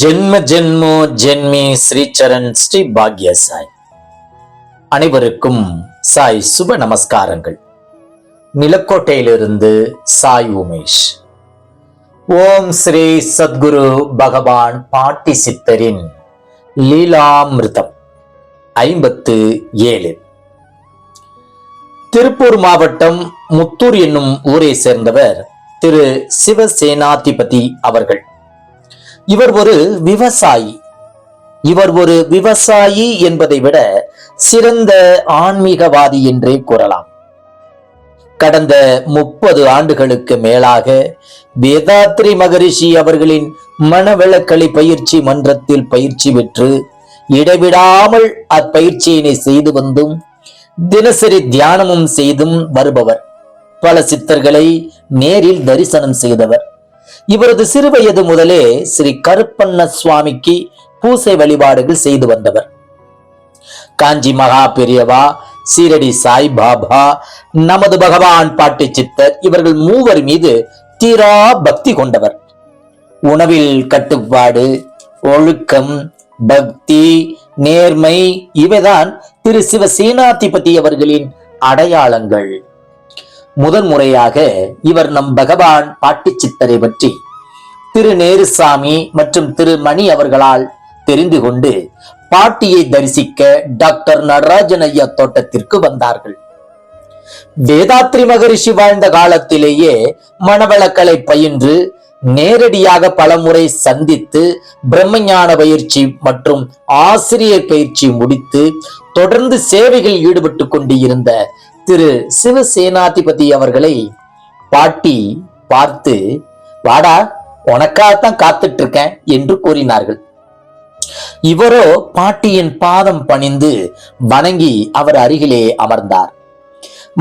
ஜென்ம ஜென்மோ ஜென்மி ஸ்ரீச்சரண் ஸ்ரீ பாக்ய சாய். அனைவருக்கும் சாய் சுப நமஸ்காரங்கள். நிலக்கோட்டையிலிருந்து சாய் உமேஷ். ஓம் ஸ்ரீ சத்குரு பகவான் பாட்டி சித்தரின் லீலாமிருதம் 57. திருப்பூர் மாவட்டம் முத்தூர் என்னும் ஊரை சேர்ந்தவர் திரு சிவசேனாதிபதி அவர்கள். இவர் ஒரு விவசாயி என்பதை விட சிறந்த ஆன்மீகவாதி என்றே கூறலாம். கடந்த 30 ஆண்டுகளுக்கு மேலாக வேதாத்ரி மகரிஷி அவர்களின் மனவளக்கலை பயிற்சி மன்றத்தில் பயிற்சி பெற்று இடைவிடாமல் அப்பயிற்சியினை செய்து வந்தும் தினசரி தியானமும் செய்தும் வருபவர். பல சித்தர்களை நேரில் தரிசனம் செய்தவர். இவரது சிறுவயது முதலே ஸ்ரீ கருப்பண்ண சுவாமிக்கு பூசை வழிபாடுகள் செய்து வந்தவர். காஞ்சி மகா பெரியவா, சீரடி சாய் பாபா, நமது பகவான் பாட்டி சித்தர் இவர்கள் மூவர் மீது தீரா பக்தி கொண்டவர். உணவில் கட்டுப்பாடு, ஒழுக்கம், பக்தி, நேர்மை இவைதான் திரு சிவசேனாதிபதி அவர்களின் அடையாளங்கள். முதன்முறையாக இவர் நம் பகவான் பாட்டி சித்தரை பற்றி திரு நேருசாமி மற்றும் திரு மணி அவர்களால் தெரிந்து கொண்டு பாட்டியை தரிசிக்க டாக்டர் நடராஜன் ஐயா தோட்டத்திற்கு வந்தார்கள். வேதாத்ரி மகரிஷி வாழ்ந்த காலத்திலேயே மனவளக்கலை பயின்று நேரடியாக பலமுறை சந்தித்து பிரம்மஞான பயிற்சி மற்றும் ஆசிரியர் பயிற்சி முடித்து தொடர்ந்து சேவைகளில் ஈடுபட்டு கொண்டு இருந்த திரு சிவசேனாதிபதி அவர்களை பாட்டி பார்த்து, வாடா, உனக்காகத்தான் காத்துட்டு இருக்கேன் என்று கூறினார்கள். இவரோ பாட்டியின் பாதம் பணிந்து வணங்கி அவர் அருகிலே அமர்ந்தார்.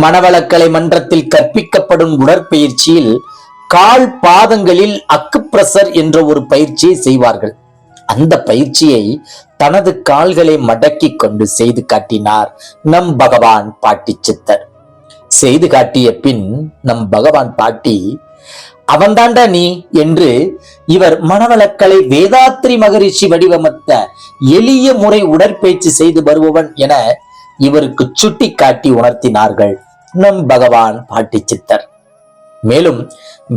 மனவளக்கலை மன்றத்தில் கற்பிக்கப்படும் உடற்பயிற்சியில் கால் பாதங்களில் அக்குப்ரஷர் என்ற ஒரு பயிற்சியை செய்வார்கள். அந்த பயிற்சியை தனது கால்களை மடக்கி கொண்டு செய்து காட்டினார் நம் பகவான் பாட்டி சித்தர். செய்து காட்டிய பின் நம் பகவான் பாட்டி, அவன்தாண்டா நீ என்று இவர் மனவளக்கலை வேதாத்ரி மகரிஷி வடிவமைத்த எளிய முறை உடற்பயிற்சி செய்து வருபவன் என இவருக்கு சுட்டி காட்டி உணர்த்தினார்கள் நம் பகவான் பாட்டி சித்தர். மேலும்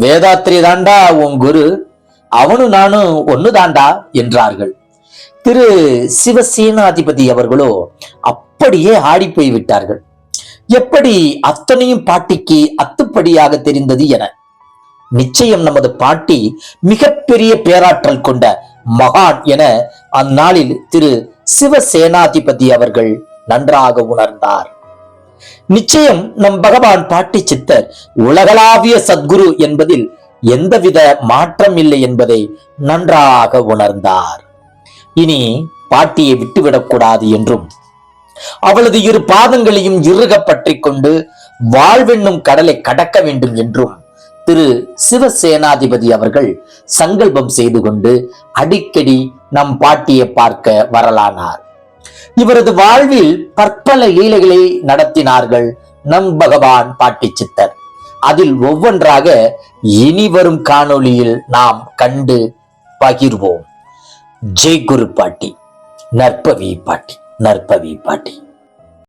வேதாத்ரி தாண்டா உன் குரு, அவனும் நானும் ஒண்ணுதாண்டா என்றார்கள். திரு சிவசேனாதிபதி அவர்களோ அப்படியே ஆடி போய் விட்டார்கள். எப்படி அத்தனையும் பாட்டிக்கு அத்துப்படியாக தெரிந்தது என. நிச்சயம் நமது பாட்டி மிகப்பெரிய பேராற்றல் கொண்ட மகான் என அந்நாளில் திரு சிவசேனாதிபதி அவர்கள் நன்றாக உணர்ந்தார். நிச்சயம் நம் பகவான் பாட்டி சித்தர் உலகளாவிய சத்குரு என்பதில் எந்தவித மாற்றம் இல்லை என்பதை நன்றாக உணர்ந்தார். இனி பாட்டியை விட்டுவிடக்கூடாது என்றும் அவளது இரு பாதங்களையும் இறுக பற்றி கொண்டு வாழ்வென்னும் கடலை கடக்க வேண்டும் என்றும் திரு சிவசேனாதிபதி அவர்கள் சங்கல்பம் செய்து கொண்டு அடிக்கடி நம் பாட்டியை பார்க்க வரலானார். இவரது வாழ்வில் பற்பல லீலைகளை நடத்தினார்கள் நம் பகவான் பாட்டி சித்தர். அதில் ஒவ்வொன்றாக இனி வரும் காணொளியில் நாம் கண்டு பகிர்வோம். ஜெய் குரு பாட்டி, நற்பவி பாட்டி, நற்பவி பாட்டி.